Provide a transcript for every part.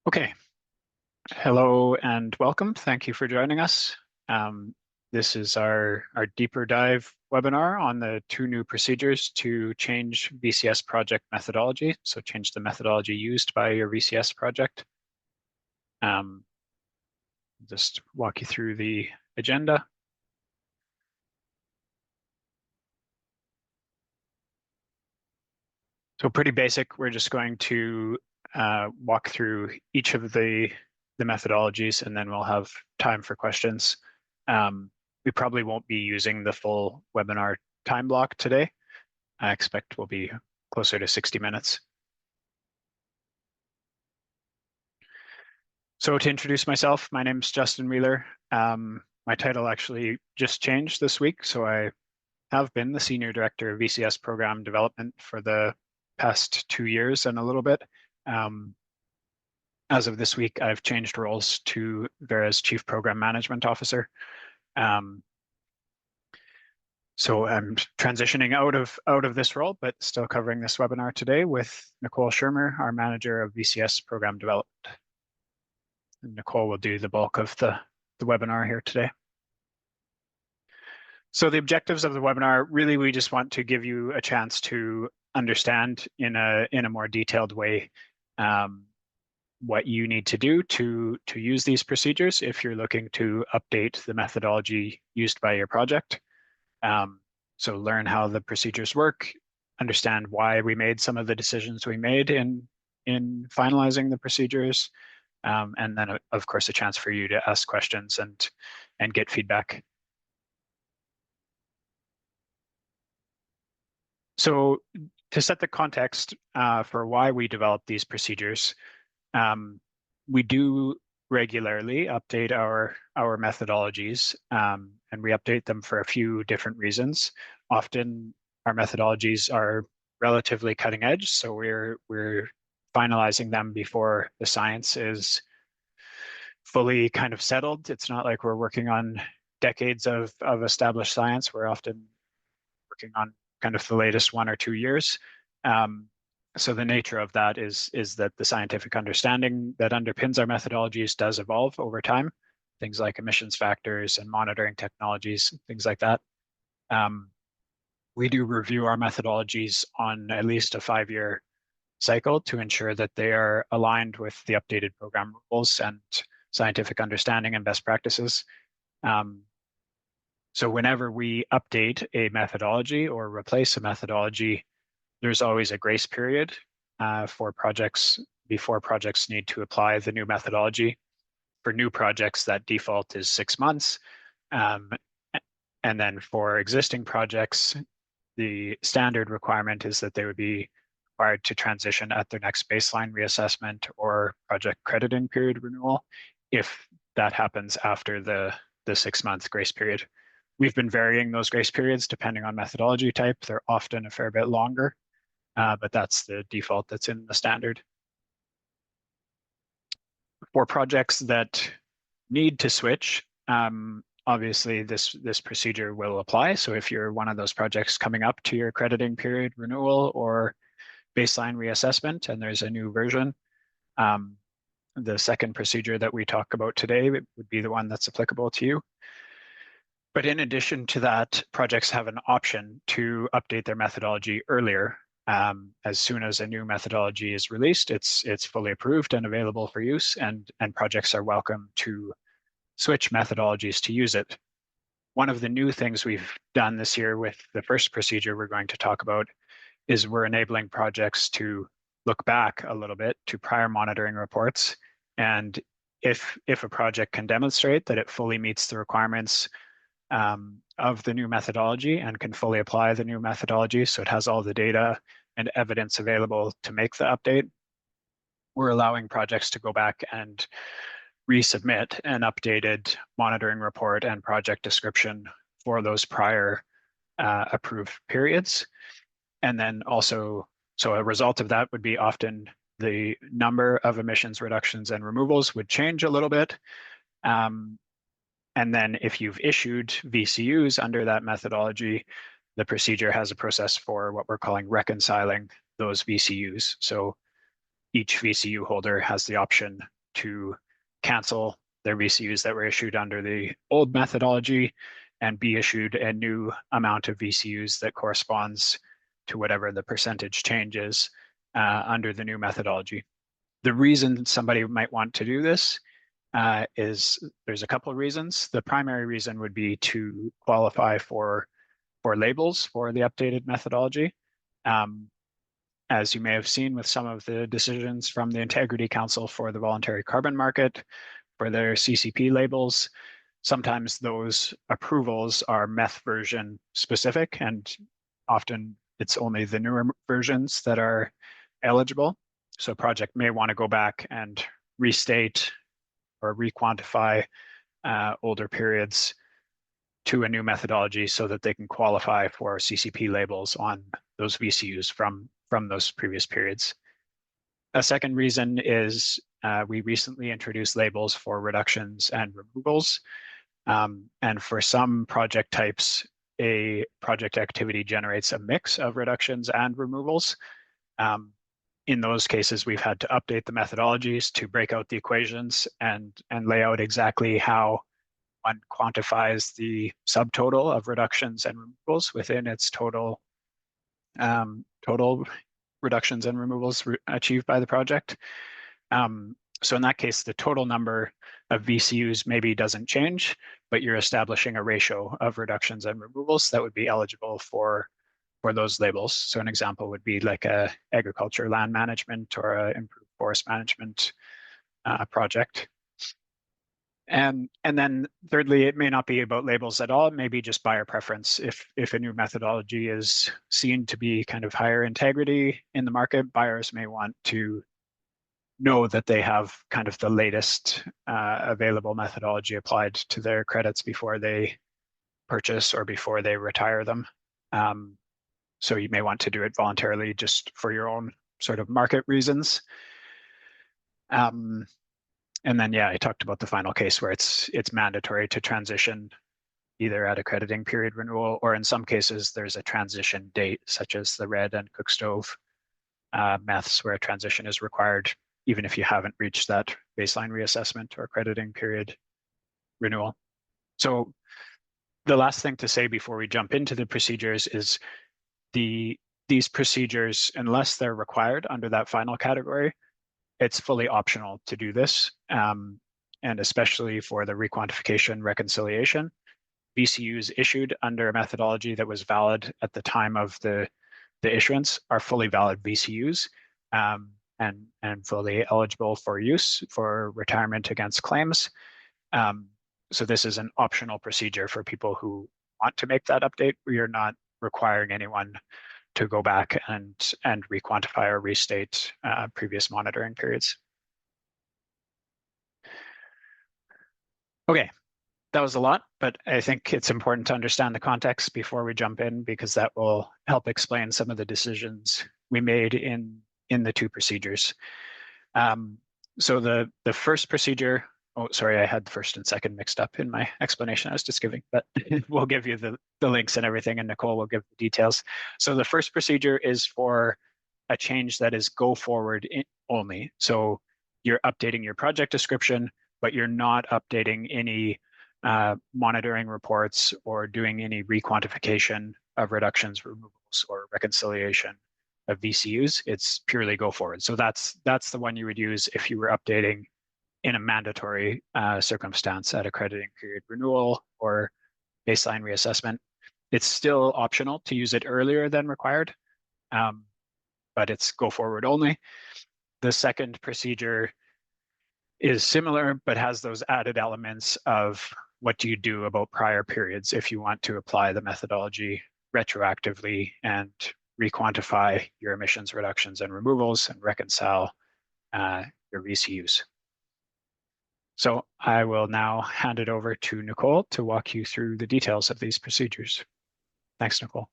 Okay, hello and welcome. Thank you for joining us. This is our deeper dive webinar on the two new procedures to change VCS project methodology. So change the methodology used by your VCS project. Just walk you through the agenda. So pretty basic. We're just going to walk through each of the methodologies, and then we'll have time for questions. We probably won't be using the full webinar time block today. I expect we'll be closer to 60 minutes. So to introduce myself, my name's Justin Wheeler. My title actually just changed this week, so I have been the Senior Director of VCS Program Development for the past 2 years and a little bit. As of this week, I've changed roles to Verra's Chief Program Management Officer. So I'm transitioning out of this role, but still covering this webinar today with Nicole Schirmer, our Manager of VCS Program Development. And Nicole will do the bulk of the webinar here today. So the objectives of the webinar, really, we just want to give you a chance to understand in a more detailed way what you need to do to use these procedures if you're looking to update the methodology used by your project. So learn how the procedures work, understand why we made some of the decisions we made in finalizing the procedures, and then of course a chance for you to ask questions and get feedback. So to set the context for why we developed these procedures, we do regularly update our methodologies, and we update them for a few different reasons. Often our methodologies are relatively cutting edge, so we're finalizing them before the science is fully kind of settled. It's not like we're working on decades of established science. We're often working on kind of the latest 1 or 2 years. So the nature of that is that the scientific understanding that underpins our methodologies does evolve over time, things like emissions factors and monitoring technologies, things like that. We do review our methodologies on at least a 5-year cycle to ensure that they are aligned with the updated program rules and scientific understanding and best practices. So whenever we update a methodology or replace a methodology, there's always a grace period for projects before projects need to apply the new methodology. For new projects, that default is 6 months. And then for existing projects, the standard requirement is that they would be required to transition at their next baseline reassessment or project crediting period renewal if that happens after the 6-month grace period. We've been varying those grace periods depending on methodology type. They're often a fair bit longer, but that's the default that's in the standard. For projects that need to switch, obviously this procedure will apply. So if you're one of those projects coming up to your crediting period renewal or baseline reassessment and there's a new version, the second procedure that we talk about today would be the one that's applicable to you. But in addition to that, projects have an option to update their methodology earlier. As soon as a new methodology is released, it's fully approved and available for use, and projects are welcome to switch methodologies to use it. One of the new things we've done this year with the first procedure we're going to talk about is we're enabling projects to look back a little bit to prior monitoring reports. And if a project can demonstrate that it fully meets the requirements of the new methodology and can fully apply the new methodology, so it has all the data and evidence available to make the update, we're allowing projects to go back and resubmit an updated monitoring report and project description for those prior approved periods. And then also, so a result of that would be often the number of emissions reductions and removals would change a little bit. And then if you've issued VCUs under that methodology, the procedure has a process for what we're calling reconciling those VCUs. So each VCU holder has the option to cancel their VCUs that were issued under the old methodology and be issued a new amount of VCUs that corresponds to whatever the percentage change is under the new methodology. The reason somebody might want to do this is there's a couple of reasons. The primary reason would be to qualify for labels for the updated methodology. As you may have seen with some of the decisions from the Integrity Council for the voluntary carbon market, for their CCP labels, sometimes those approvals are METH version specific, and often it's only the newer versions that are eligible. So a project may want to go back and restate or requantify older periods to a new methodology so that they can qualify for CCP labels on those VCUs from those previous periods. A second reason is we recently introduced labels for reductions and removals. And for some project types, a project activity generates a mix of reductions and removals. In those cases, we've had to update the methodologies to break out the equations and lay out exactly how one quantifies the subtotal of reductions and removals within its total reductions and removals achieved by the project. So in that case, the total number of VCUs maybe doesn't change, but you're establishing a ratio of reductions and removals that would be eligible for those labels. So an example would be like a agriculture land management or a improved forest management project. And then thirdly, it may not be about labels at all. It may be just buyer preference. If a new methodology is seen to be kind of higher integrity in the market, buyers may want to know that they have kind of the latest available methodology applied to their credits before they purchase or before they retire them. So you may want to do it voluntarily just for your own sort of market reasons. And then, yeah, I talked about the final case where it's mandatory to transition either at a crediting period renewal, or in some cases, there's a transition date, such as the red and cook stove meths, where a transition is required, even if you haven't reached that baseline reassessment or crediting period renewal. So the last thing to say before we jump into the procedures is these procedures, unless they're required under that final category, it's fully optional to do this. And especially for the requantification reconciliation, VCUs issued under a methodology that was valid at the time of the issuance are fully valid VCUs and fully eligible for use for retirement against claims. So this is an optional procedure for people who want to make that update. We are not requiring anyone to go back and requantify or restate previous monitoring periods. Okay, that was a lot, but I think it's important to understand the context before we jump in, because that will help explain some of the decisions we made in the two procedures. So the first procedure, oh, sorry, I had the first and second mixed up in my explanation I was just giving, but we'll give you the links and everything, and Nicole will give the details. So the first procedure is for a change that is go forward only. So you're updating your project description, but you're not updating any monitoring reports or doing any requantification of reductions, removals, or reconciliation of VCUs. It's purely go forward. So that's the one you would use if you were updating in a mandatory circumstance at a crediting period renewal or baseline reassessment. It's still optional to use it earlier than required, but it's go forward only. The second procedure is similar, but has those added elements of what do you do about prior periods if you want to apply the methodology retroactively and requantify your emissions reductions and removals and reconcile your VCUs. So I will now hand it over to Nicole to walk you through the details of these procedures. Thanks, Nicole.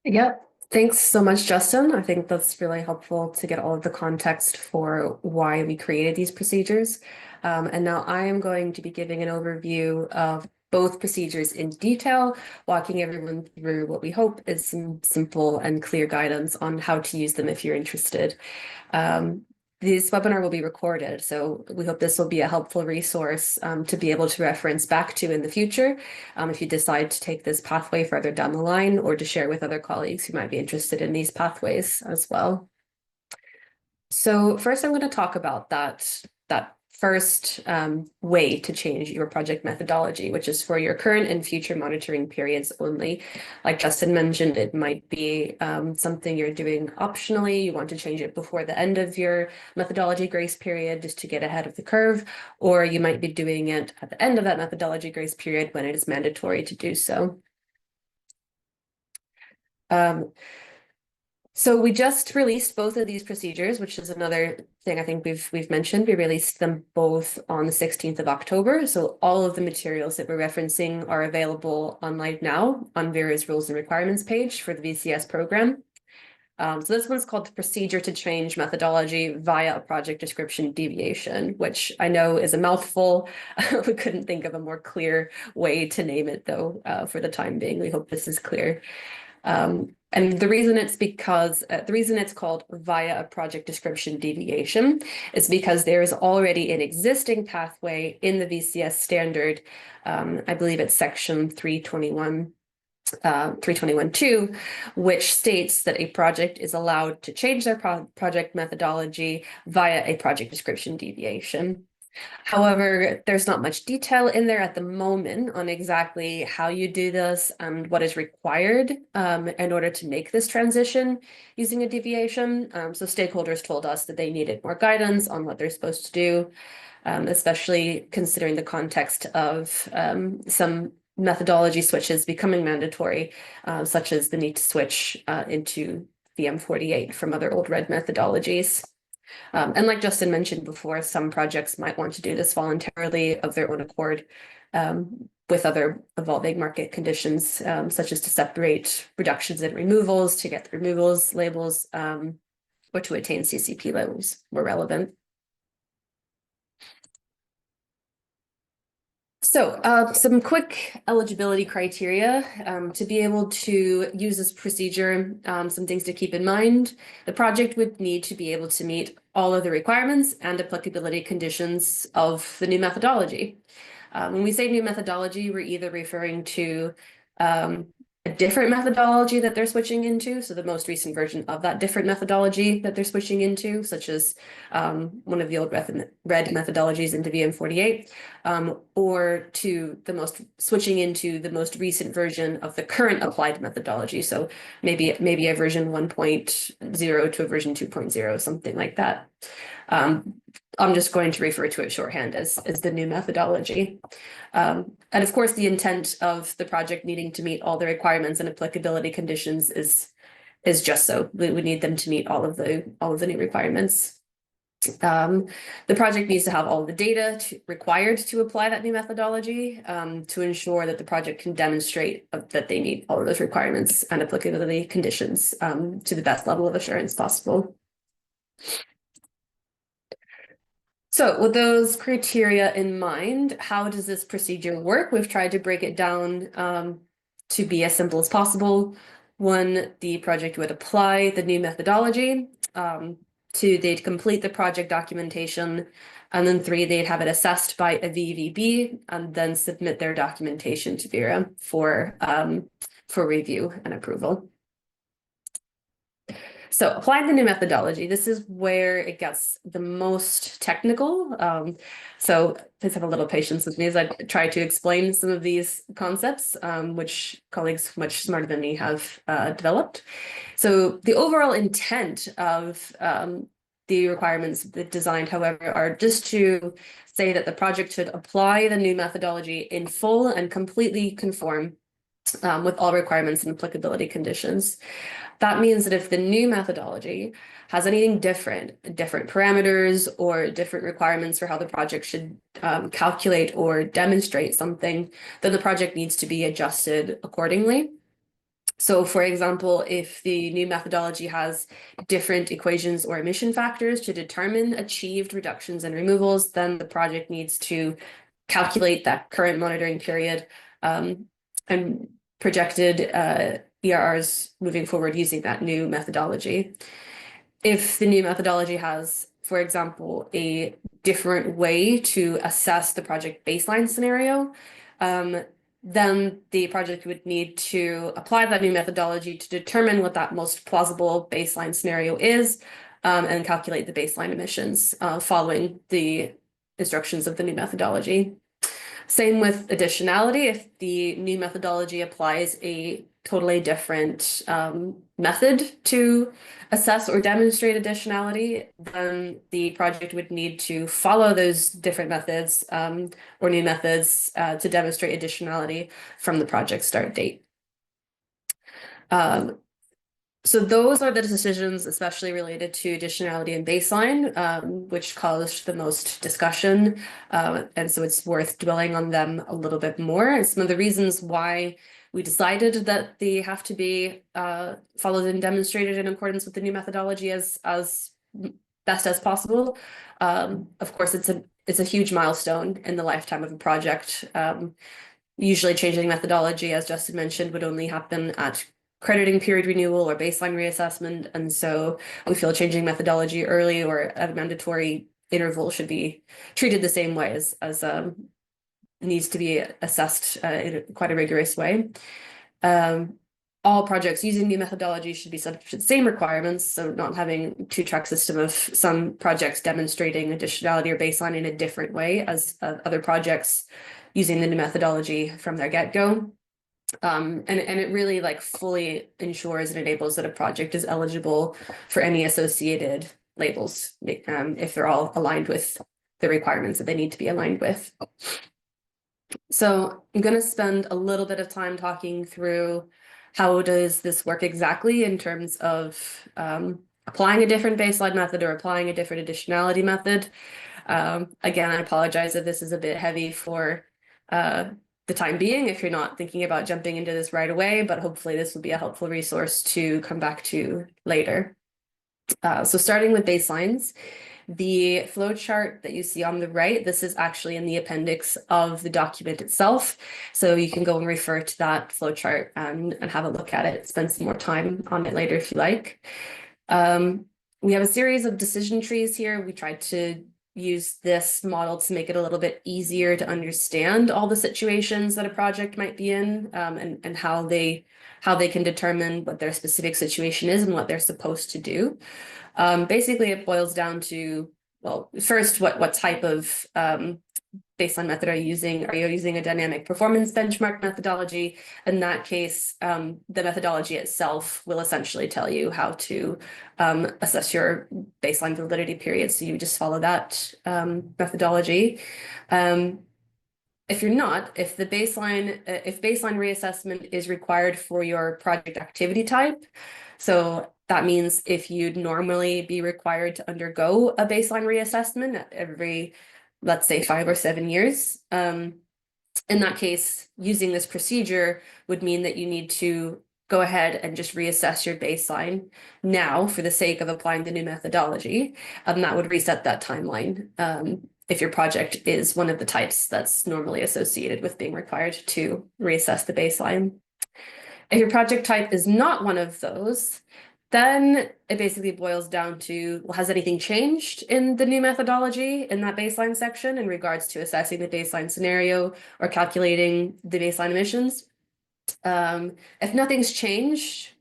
Yep. Thanks so much, Justin. I think that's really helpful to get all of the context for why we created these procedures. And now I am going to be giving an overview of both procedures in detail, walking everyone through what we hope is some simple and clear guidance on how to use them if you're interested. this webinar will be recorded, so we hope this will be a helpful resource to be able to reference back to in the future if you decide to take this pathway further down the line, or to share with other colleagues who might be interested in these pathways as well. So first I'm going to talk about that first way to change your project methodology, which is for your current and future monitoring periods only. Like Justin mentioned, it might be something you're doing optionally. You want to change it before the end of your methodology grace period just to get ahead of the curve, or you might be doing it at the end of that methodology grace period when it is mandatory to do so. So we just released both of these procedures, which is another thing I think we've mentioned. We released them both on the 16th of October. So all of the materials that we're referencing are available online now on Verra's Rules and Requirements page for the VCS program. So this one's called the Procedure to Change Methodology via a Project Description Deviation, which I know is a mouthful. We couldn't think of a more clear way to name it, though, for the time being. We hope this is clear. And the reason it's called via a project description deviation is because there is already an existing pathway in the VCS standard. I believe it's section 321.2, which states that a project is allowed to change their project methodology via a project description deviation. However, there's not much detail in there at the moment on exactly how you do this and what is required in order to make this transition using a deviation. So stakeholders told us that they needed more guidance on what they're supposed to do, especially considering the context of some methodology switches becoming mandatory, such as the need to switch into VM48 from other old red methodologies. And like Justin mentioned before, some projects might want to do this voluntarily of their own accord with other evolving market conditions, such as to separate reductions and removals to get the removals labels or to attain CCP levels where relevant. So some quick eligibility criteria to be able to use this procedure, some things to keep in mind. The project would need to be able to meet all of the requirements and applicability conditions of the new methodology. When we say new methodology, we're either referring to a different methodology that they're switching into, so the most recent version of that different methodology that they're switching into, such as one of the old red methodologies into VM48, or to switching into the most recent version of the current applied methodology. So maybe a version 1.0 to a version 2.0, something like that. I'm just going to refer to it shorthand as the new methodology. And of course, the intent of the project needing to meet all the requirements and applicability conditions is just so. We need them to meet all of the new requirements. The project needs to have all the data required to apply that new methodology to ensure that the project can demonstrate that they meet all of those requirements and applicability conditions to the best level of assurance possible. So with those criteria in mind, how does this procedure work? We've tried to break it down to be as simple as possible. One, the project would apply the new methodology. Two, they'd complete the project documentation. And then three, they'd have it assessed by a VVB and then submit their documentation to Verra for review and approval. So applying the new methodology, this is where it gets the most technical. So please have a little patience with me as I try to explain some of these concepts, which colleagues much smarter than me have developed. So the overall intent of the requirements designed, however, are just to say that the project should apply the new methodology in full and completely conform with all requirements and applicability conditions. That means that if the new methodology has anything different parameters or different requirements for how the project should calculate or demonstrate something, then the project needs to be adjusted accordingly. So for example, if the new methodology has different equations or emission factors to determine achieved reductions and removals, then the project needs to calculate that current monitoring period and projected ERRs moving forward using that new methodology. If the new methodology has for example, a different way to assess the project baseline scenario, then the project would need to apply that new methodology to determine what that most plausible baseline scenario is, and calculate the baseline emissions following the instructions of the new methodology. Same with additionality. If the new methodology applies a totally different method to assess or demonstrate additionality, then the project would need to follow those different methods or new methods to demonstrate additionality from the project start date. So those are the decisions, especially related to additionality and baseline, which caused the most discussion. And so it's worth dwelling on them a little bit more. And some of the reasons why we decided that they have to be followed and demonstrated in accordance with the new methodology as best as possible. Of course, it's a huge milestone in the lifetime of a project. Usually changing methodology, as Justin mentioned, would only happen at crediting period renewal or baseline reassessment. And so we feel changing methodology early or at a mandatory interval should be treated the same way as needs to be assessed in quite a rigorous way. All projects using new methodology should be subject to the same requirements, so not having two-track system of some projects demonstrating additionality or baseline in a different way as other projects using the new methodology from their get-go. And it really fully ensures and enables that a project is eligible for any associated labels if they're all aligned with the requirements that they need to be aligned with. So I'm going to spend a little bit of time talking through how does this work exactly in terms of applying a different baseline method or applying a different additionality method. Again, I apologize if this is a bit heavy for the time being if you're not thinking about jumping into this right away, but hopefully this will be a helpful resource to come back to later. So starting with baselines, the flowchart that you see on the right, this is actually in the appendix of the document itself. So you can go and refer to that flowchart and have a look at it, spend some more time on it later if you like. We have a series of decision trees here. We tried to use this model to make it a little bit easier to understand all the situations that a project might be in, and how they can determine what their specific situation is and what they're supposed to do. Basically, it boils down to, well, first, what type of baseline method are you using? Are you using a dynamic performance benchmark methodology? In that case, the methodology itself will essentially tell you how to assess your baseline validity period. So you just follow that methodology. If you're not, if baseline reassessment is required for your project activity type, so that means if you'd normally be required to undergo a baseline reassessment every, let's say, 5 or 7 years, in that case, using this procedure would mean that you need to go ahead and just reassess your baseline now for the sake of applying the new methodology, and that would reset that timeline if your project is one of the types that's normally associated with being required to reassess the baseline. If your project type is not one of those, then it basically boils down to, well, has anything changed in the new methodology in that baseline section in regards to assessing the baseline scenario or calculating the baseline emissions? If nothing's changed,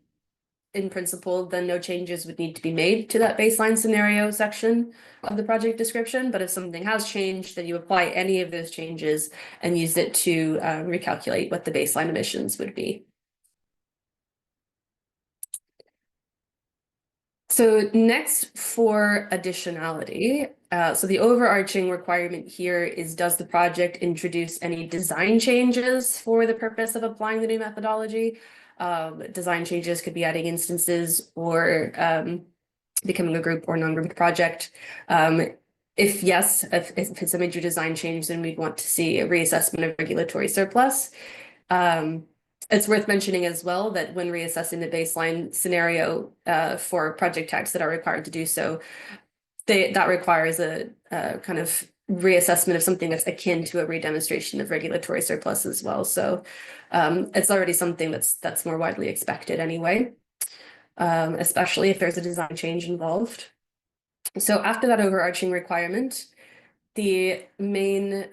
in principle, then no changes would need to be made to that baseline scenario section of the project description. But if something has changed, then you apply any of those changes and use it to recalculate what the baseline emissions would be. So next, for additionality, so the overarching requirement here is, does the project introduce any design changes for the purpose of applying the new methodology? Design changes could be adding instances or becoming a group or non-group project. If yes, if it's a major design change, then we'd want to see a reassessment of regulatory surplus. It's worth mentioning as well that when reassessing the baseline scenario for project types that are required to do so, that requires a kind of reassessment of something that's akin to a redemonstration of regulatory surplus as well. So it's already something that's more widely expected anyway, especially if there's a design change involved. So after that overarching requirement, the main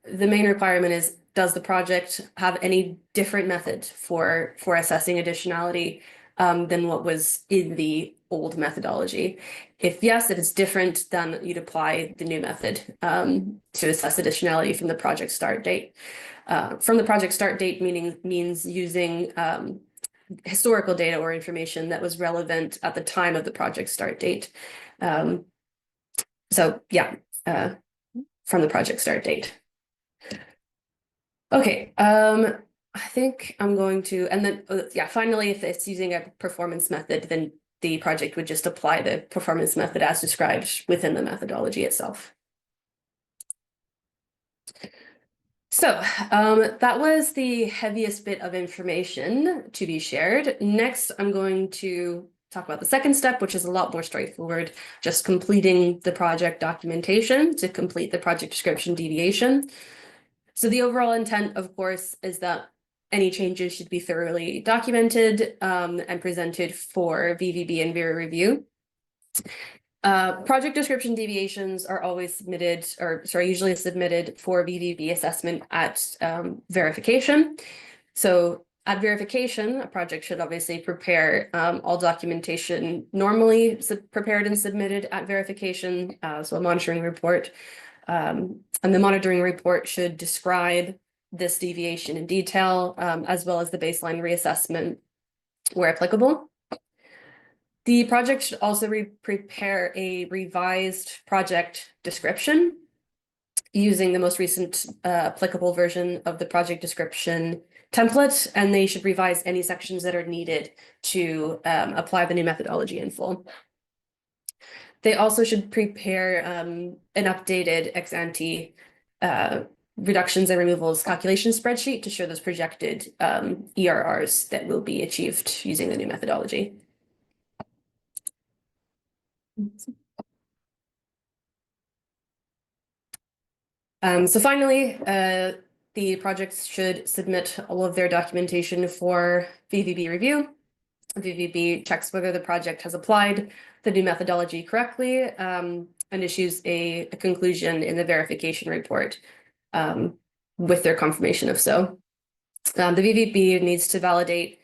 requirement is, does the project have any different method for assessing additionality than what was in the old methodology? If yes, if it's different, then you'd apply the new method to assess additionality from the project start date. From the project start date means using historical data or information that was relevant at the time of the project start date. So yeah, from the project start date. Okay, I think I'm going to, and then yeah, finally, if it's using a performance method, then the project would just apply the performance method as described within the methodology itself. So that was the heaviest bit of information to be shared. Next, I'm going to talk about the second step, which is a lot more straightforward, just completing the project documentation to complete the project description deviation. So the overall intent, of course, is that any changes should be thoroughly documented and presented for VVB and Verra review. Project description deviations are always submitted, or sorry, usually submitted for VVB assessment at verification. So at verification, a project should obviously prepare all documentation normally prepared and submitted at verification, so a monitoring report. And the monitoring report should describe this deviation in detail, as well as the baseline reassessment where applicable. The project should also prepare a revised project description using the most recent applicable version of the project description template, and they should revise any sections that are needed to apply the new methodology in full. They also should prepare an updated ex-ante reductions and removals calculation spreadsheet to show those projected ERRs that will be achieved using the new methodology. So finally, the projects should submit all of their documentation for VVB review. VVB checks whether the project has applied the new methodology correctly and issues a conclusion in the verification report with their confirmation if so. The VVB needs to validate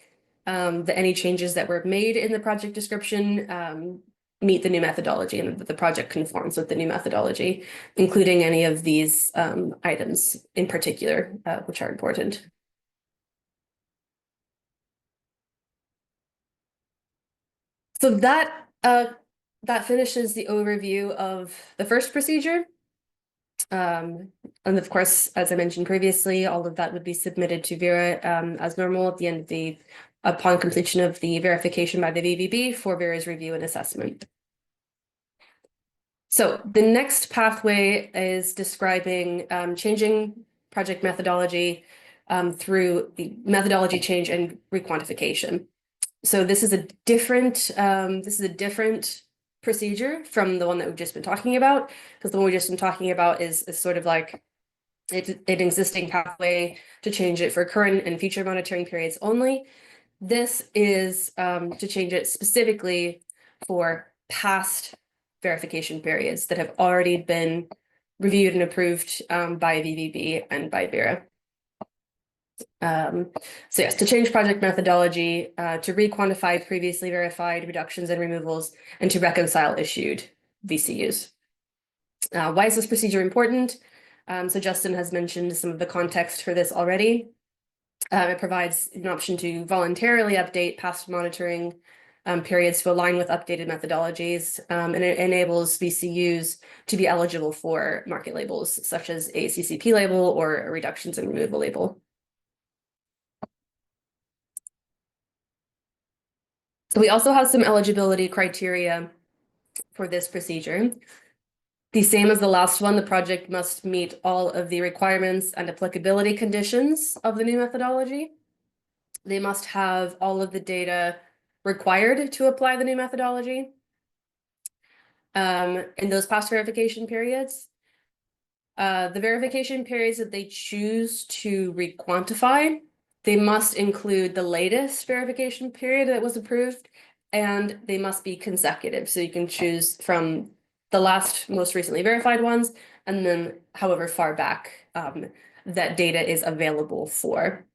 that any changes that were made in the project description meet the new methodology and that the project conforms with the new methodology, including any of these items in particular, which are important. So that finishes the overview of the first procedure. And of course, as I mentioned previously, all of that would be submitted to Verra as normal at the end of upon completion of the verification by the VVB for Verra's review and assessment. So the next pathway is describing changing project methodology through the methodology change and requantification. So this is a different procedure from the one that we've just been talking about, because the one we've just been talking about is sort of like an existing pathway to change it for current and future monitoring periods only. This is to change it specifically for past verification periods that have already been reviewed and approved by VVB and by Verra. So yes, to change project methodology, to requantify previously verified reductions and removals, and to reconcile issued VCUs. Why is this procedure important? So Justin has mentioned some of the context for this already. It provides an option to voluntarily update past monitoring periods to align with updated methodologies, and it enables VCUs to be eligible for market labels, such as a CCP label or a reductions and removal label. So we also have some eligibility criteria for this procedure. The same as the last one, the project must meet all of the requirements and applicability conditions of the new methodology. They must have all of the data required to apply the new methodology in those past verification periods. The verification periods that they choose to requantify, they must include the latest verification period that was approved and they must be consecutive. So you can choose from the last most recently verified ones, and then however far back that data is available for.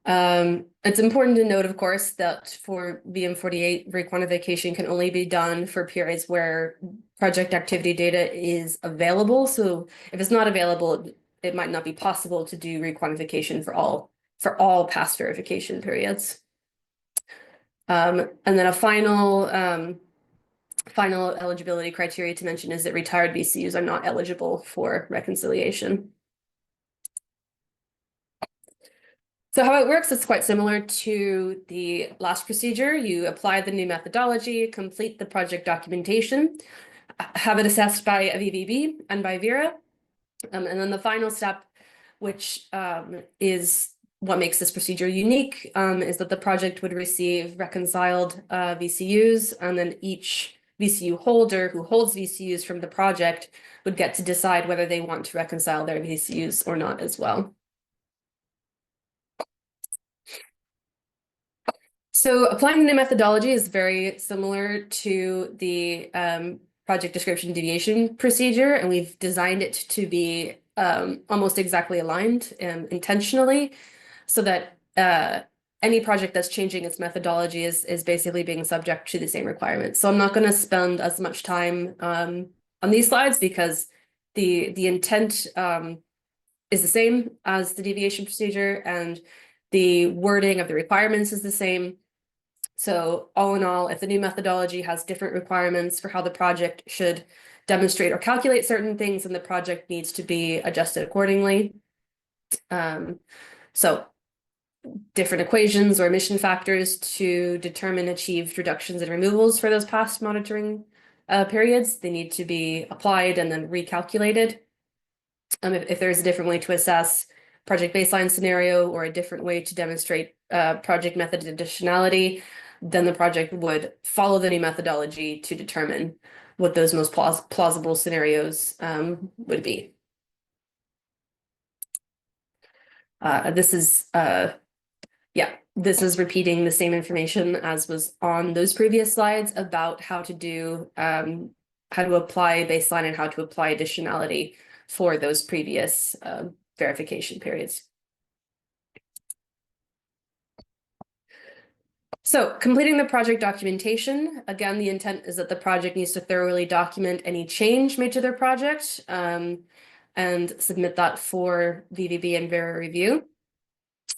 It's important to note, of course, that for VM48, requantification can only be done for periods where project activity data is available. So if it's not available, it might not be possible to do requantification for all past verification periods. And then a final eligibility criteria to mention is that retired VCUs are not eligible for reconciliation. So how it works is quite similar to the last procedure. You apply the new methodology, complete the project documentation, have it assessed by a VVB and by Verra. And then the final step, which is what makes this procedure unique, is that the project would receive reconciled VCUs, and then each VCU holder who holds VCUs from the project would get to decide whether they want to reconcile their VCUs or not as well. So applying the new methodology is very similar to the project description deviation procedure, and we've designed it to be almost exactly aligned intentionally, so that any project that's changing its methodology is basically being subject to the same requirements. So I'm not going to spend as much time on these slides because the intent is the same as the deviation procedure, and the wording of the requirements is the same. So all in all, if the new methodology has different requirements for how the project should demonstrate or calculate certain things, then the project needs to be adjusted accordingly. So different equations or emission factors to determine achieved reductions and removals for those past monitoring periods, they need to be applied and then recalculated. If there's a different way to assess project baseline scenario or a different way to demonstrate project method additionality, then the project would follow the new methodology to determine what those most plausible scenarios would be. This is repeating the same information as was on those previous slides about how to do how to apply baseline and how to apply additionality for those previous verification periods. So completing the project documentation, again, the intent is that the project needs to thoroughly document any change made to their project and submit that for VVB and Verra review.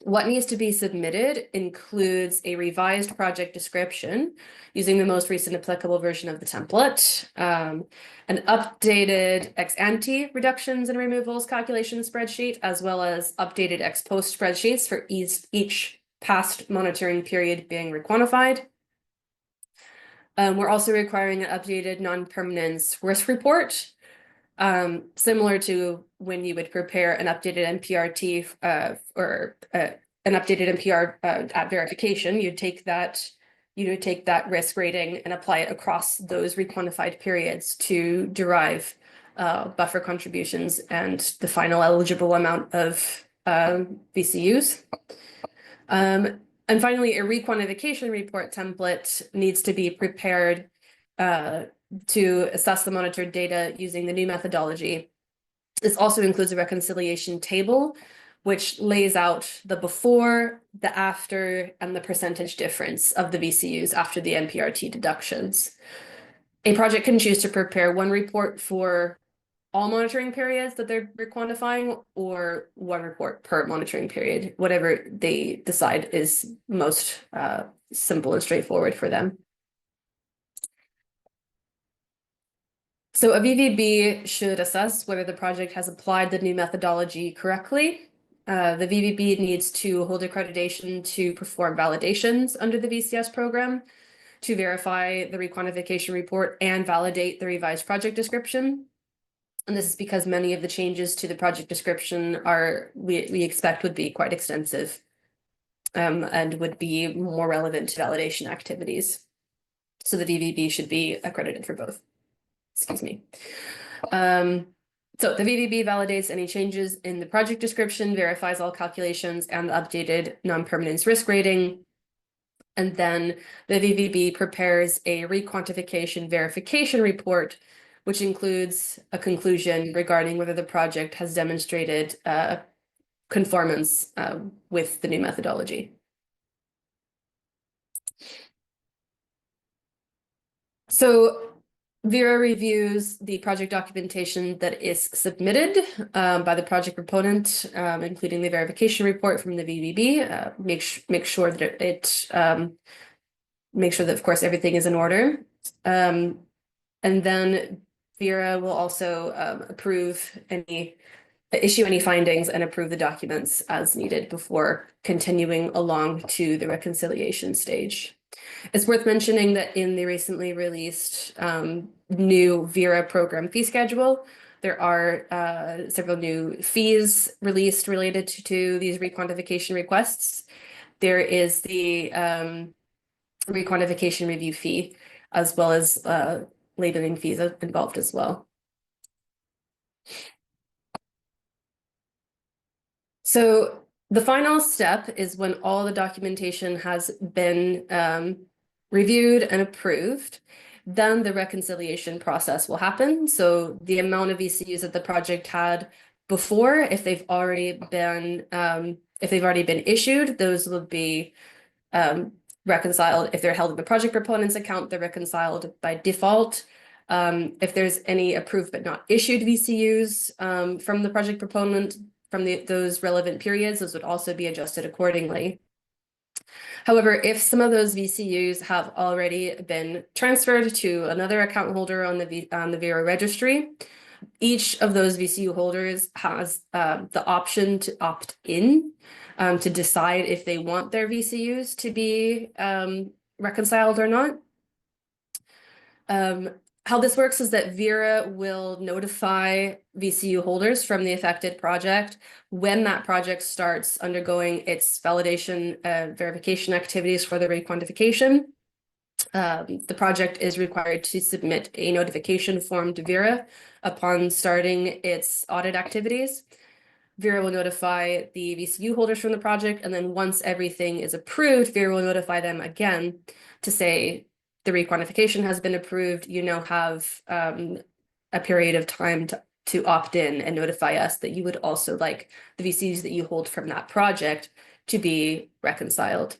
What needs to be submitted includes a revised project description using the most recent applicable version of the template, an updated ex ante reductions and removals calculation spreadsheet, as well as updated ex post spreadsheets for each past monitoring period being requantified. We're also requiring an updated non-permanence risk report, similar to when you would prepare an updated NPRT or an updated NPR at verification. You'd take that risk rating and apply it across those requantified periods to derive buffer contributions and the final eligible amount of VCUs. And finally, a requantification report template needs to be prepared to assess the monitored data using the new methodology. This also includes a reconciliation table, which lays out the before, the after, and the percentage difference of the VCUs after the NPRT deductions. A project can choose to prepare one report for all monitoring periods that they're quantifying, or one report per monitoring period, whatever they decide is most simple and straightforward for them. So a VVB should assess whether the project has applied the new methodology correctly. The VVB needs to hold accreditation to perform validations under the VCS program to verify the requantification report and validate the revised project description. And this is because many of the changes to the project description we expect would be quite extensive and would be more relevant to validation activities. So the VVB should be accredited for both. Excuse me. So the VVB validates any changes in the project description, verifies all calculations and the updated non-permanence risk rating. And then the VVB prepares a requantification verification report, which includes a conclusion regarding whether the project has demonstrated conformance with the new methodology. So Verra reviews the project documentation that is submitted by the project proponent, including the verification report from the VVB. Make sure that of course everything is in order, and then Verra will also issue any findings and approve the documents as needed before continuing along to the reconciliation stage. It's worth mentioning that in the recently released new Verra program fee schedule, there are several new fees released related to these requantification requests. There is the requantification review fee, as well as labeling fees involved as well. So the final step is when all the documentation has been reviewed and approved, then the reconciliation process will happen. So the amount of VCUs that the project had before, if they've already been issued, those will be reconciled. If they're held in the project proponent's account, they're reconciled by default. If there's any approved but not issued VCUs from the project proponent from those relevant periods, those would also be adjusted accordingly. However, if some of those VCUs have already been transferred to another account holder on the Verra registry, each of those VCU holders has the option to opt in to decide if they want their VCUs to be reconciled or not. How this works is that Verra will notify VCU holders from the affected project when that project starts undergoing its validation verification activities for the requantification. The project is required to submit a notification form to Verra upon starting its audit activities. Verra will notify the VCU holders from the project, and then once everything is approved, Verra will notify them again to say, the requantification has been approved. You now have a period of time to opt in and notify us that you would also like the VCs that you hold from that project to be reconciled.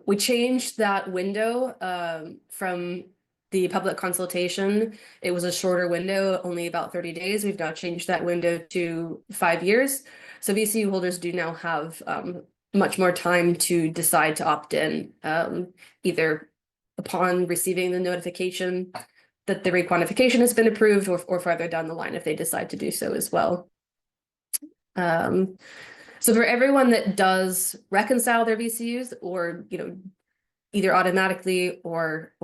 We changed that window from the public consultation. It was a shorter window, only about 30 days. We've now changed that window to 5 years. So VCU holders do now have much more time to decide to opt in, either upon receiving the notification that the requantification has been approved, or further down the line if they decide to do so as well. So for everyone that does reconcile their VCUs, or either automatically or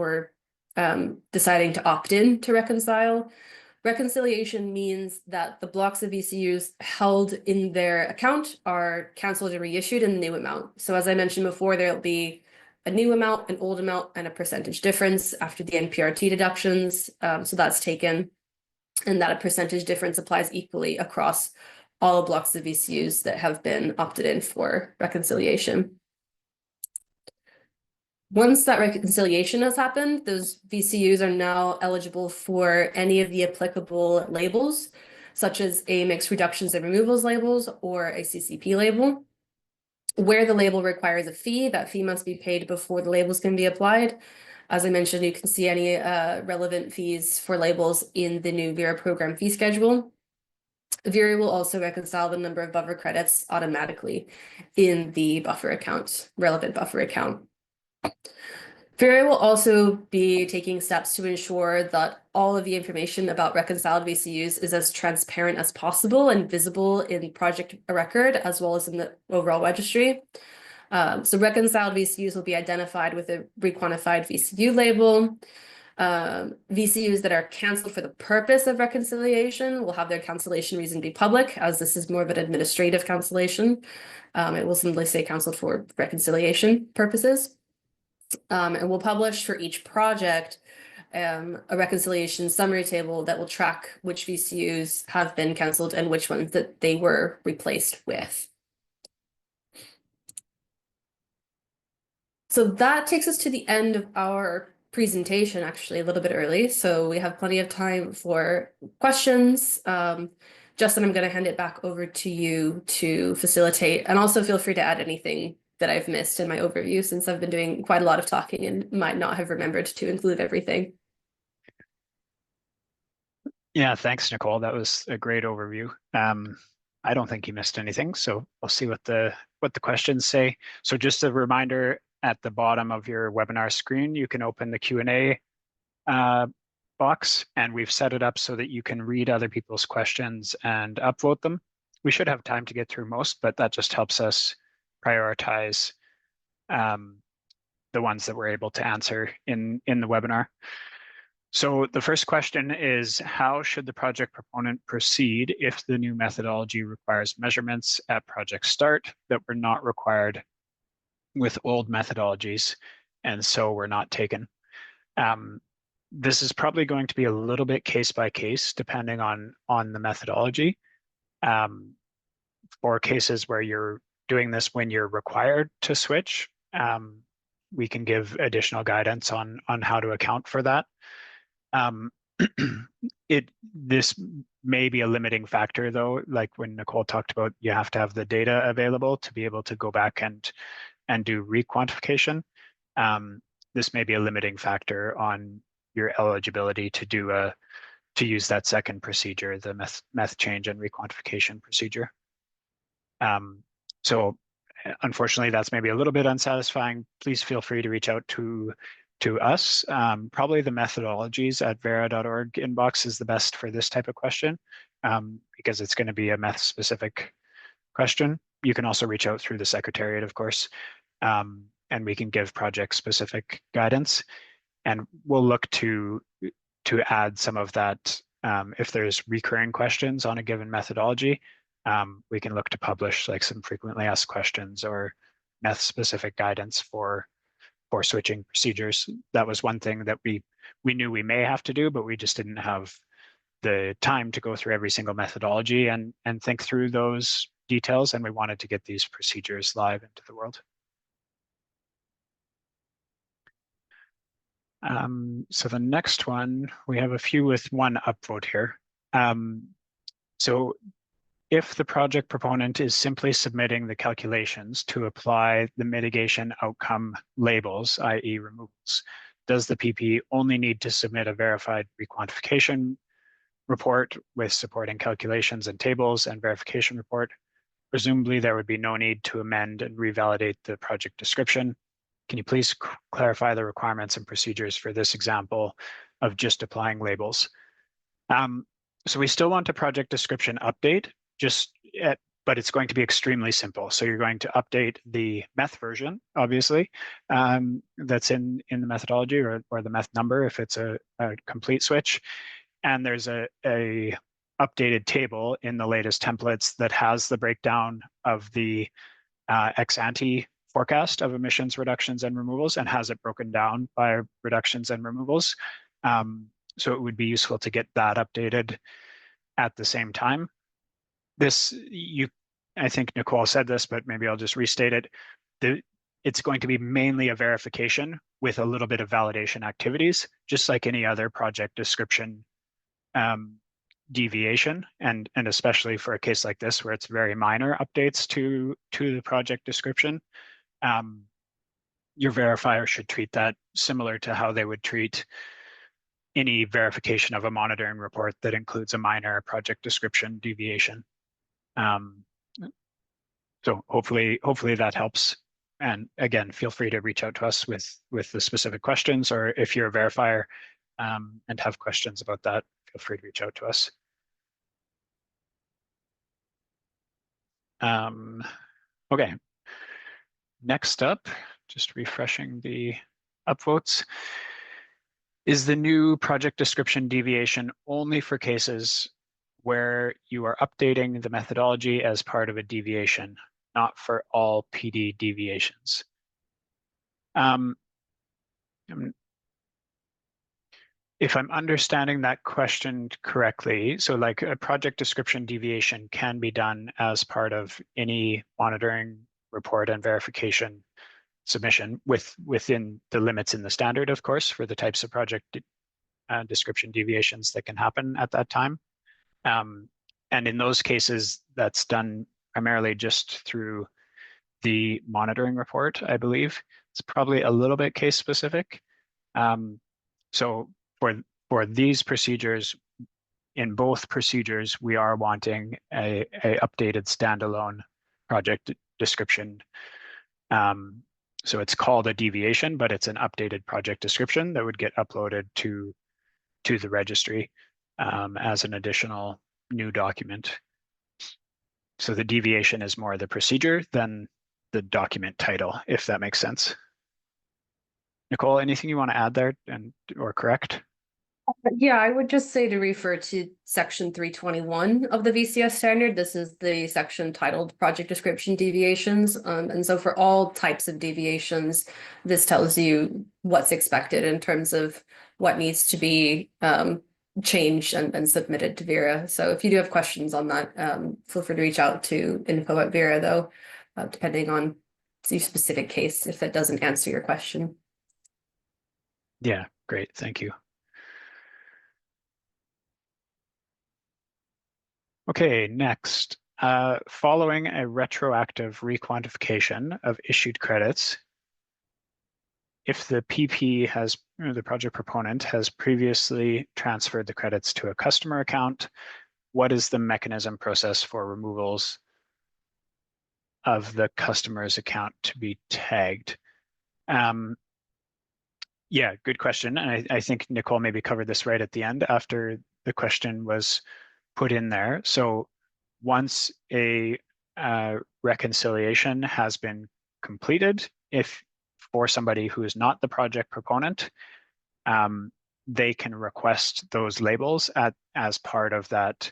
deciding to opt in to reconcile, reconciliation means that the blocks of VCUs held in their account are canceled and reissued in the new amount. So as I mentioned before, there'll be a new amount, an old amount, and a percentage difference after the NPRT deductions. So that's taken, and that a percentage difference applies equally across all blocks of VCUs that have been opted in for reconciliation. Once that reconciliation has happened, those VCUs are now eligible for any of the applicable labels, such as a mixed reductions and removals labels or a CCP label. Where the label requires a fee, that fee must be paid before the labels can be applied. As I mentioned, you can see any relevant fees for labels in the new Verra program fee schedule. Verra will also reconcile the number of buffer credits automatically in the buffer account, relevant buffer account. Verra will also be taking steps to ensure that all of the information about reconciled VCUs is as transparent as possible and visible in project record, as well as in the overall registry. So reconciled VCUs will be identified with a requantified VCU label. VCUs that are canceled for the purpose of reconciliation will have their cancellation reason be public, as this is more of an administrative cancellation. It will simply say canceled for reconciliation purposes. And we'll publish for each project a reconciliation summary table that will track which VCUs have been canceled and which ones that they were replaced with. So that takes us to the end of our presentation, actually, a little bit early. So we have plenty of time for questions. Justin, I'm going to hand it back over to you to facilitate, and also feel free to add anything that I've missed in my overview, since I've been doing quite a lot of talking and might not have remembered to include everything. Yeah, thanks, Nicole. That was a great overview. I don't think you missed anything, so we'll see what the questions say. So just a reminder, at the bottom of your webinar screen, you can open the Q&A box, and we've set it up so that you can read other people's questions and upvote them. We should have time to get through most, but that just helps us prioritize the ones that we're able to answer in the webinar. So the first question is, how should the project proponent proceed if the new methodology requires measurements at project start that were not required with old methodologies, and so were not taken? This is probably going to be a little bit case by case, depending on the methodology. For cases where you're doing this when you're required to switch, we can give additional guidance on how to account for that. This may be a limiting factor, though, like when Nicole talked about, you have to have the data available to be able to go back and do requantification. This may be a limiting factor on your eligibility to use that second procedure, the meth change and requantification procedure. So unfortunately, that's maybe a little bit unsatisfying. Please feel free to reach out to us. Probably the methodologies at verra.org inbox is the best for this type of question, because it's going to be a meth-specific question. You can also reach out through the Secretariat, of course, and we can give project-specific guidance. And we'll look to add some of that. If there's recurring questions on a given methodology, we can look to publish like some frequently asked questions or meth-specific guidance for switching procedures. That was one thing that we knew we may have to do, but we just didn't have the time to go through every single methodology and think through those details, and we wanted to get these procedures live into the world. So the next one, we have a few with one upvote here. So if the project proponent is simply submitting the calculations to apply the mitigation outcome labels, i.e. removals, does the PP only need to submit a verified requantification report with supporting calculations and tables and verification report? Presumably there would be no need to amend and revalidate the project description. Can you please clarify the requirements and procedures for this example of just applying labels? So we still want a project description update, but it's going to be extremely simple. So you're going to update the meth version, obviously, that's in the methodology, or the meth number if it's a complete switch. And there's a updated table in the latest templates that has the breakdown of the ex ante forecast of emissions reductions and removals, and has it broken down by reductions and removals. So it would be useful to get that updated at the same time. I think Nicole said this, but maybe I'll just restate it. It's going to be mainly a verification with a little bit of validation activities, just like any other project description deviation, and especially for a case like this where it's very minor updates to the project description. Your verifier should treat that similar to how they would treat any verification of a monitoring report that includes a minor project description deviation. So hopefully that helps. And again, feel free to reach out to us with the specific questions, or if you're a verifier and have questions about that, feel free to reach out to us. Okay, next up, just refreshing the upvotes. Is the new project description deviation only for cases where you are updating the methodology as part of a deviation, not for all PD deviations? If I'm understanding that question correctly, so like a project description deviation can be done as part of any monitoring report and verification submission within the limits in the standard, of course, for the types of project description deviations that can happen at that time. And in those cases, that's done primarily just through the monitoring report, I believe. It's probably a little bit case specific. So for these procedures, in both procedures, we are wanting a updated standalone project description. So it's called a deviation, but it's an updated project description that would get uploaded to the registry as an additional new document. So the deviation is more the procedure than the document title, if that makes sense. Nicole, anything you want to add there or correct? Yeah, I would just say to refer to section 321 of the VCS standard. This is the section titled Project Description Deviations. And so for all types of deviations, this tells you what's expected in terms of what needs to be changed and submitted to Verra. So if you do have questions on that, feel free to reach out to info@Verra, though, depending on your specific case, if that doesn't answer your question. Yeah, great. Thank you. Okay, next. Following a retroactive requantification of issued credits, if the PP has, the project proponent has previously transferred the credits to a customer account, what is the mechanism process for removals of the customer's account to be tagged? Yeah, good question. And I think Nicole maybe covered this right at the end after the question was put in there. So once a reconciliation has been completed, if for somebody who is not the project proponent, they can request those labels as part of that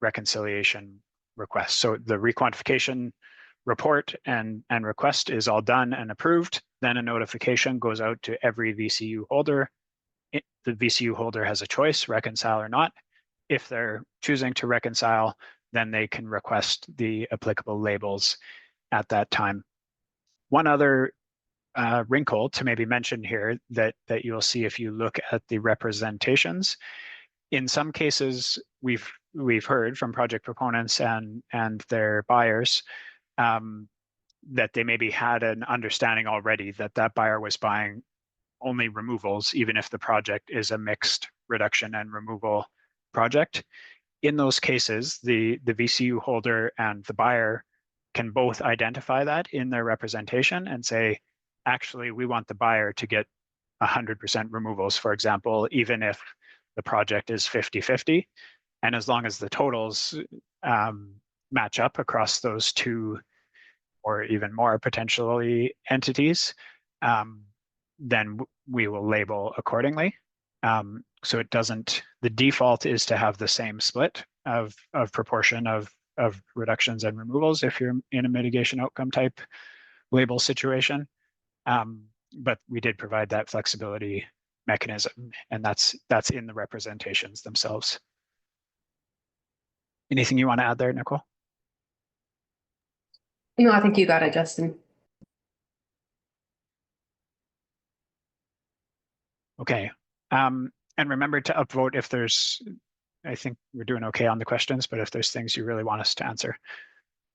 reconciliation request. So the requantification report and request is all done and approved. Then a notification goes out to every VCU holder. The VCU holder has a choice, reconcile or not. If they're choosing to reconcile, then they can request the applicable labels at that time. One other wrinkle to maybe mention here that you'll see if you look at the representations. In some cases, we've heard from project proponents and their buyers that they maybe had an understanding already that that buyer was buying only removals, even if the project is a mixed reduction and removal project. In those cases, the VCU holder and the buyer can both identify that in their representation and say, actually, we want the buyer to get 100% removals, for example, even if the project is 50-50. And as long as the totals match up across those two or even more potentially entities, then we will label accordingly. So it doesn't, the default is to have the same split of proportion of reductions and removals if you're in a mitigation outcome type label situation. But we did provide that flexibility mechanism, and that's in the representations themselves. Anything you want to add there, Nicole? No, I think you got it, Justin. Okay. And remember to upvote if there's, I think we're doing okay on the questions, but if there's things you really want us to answer.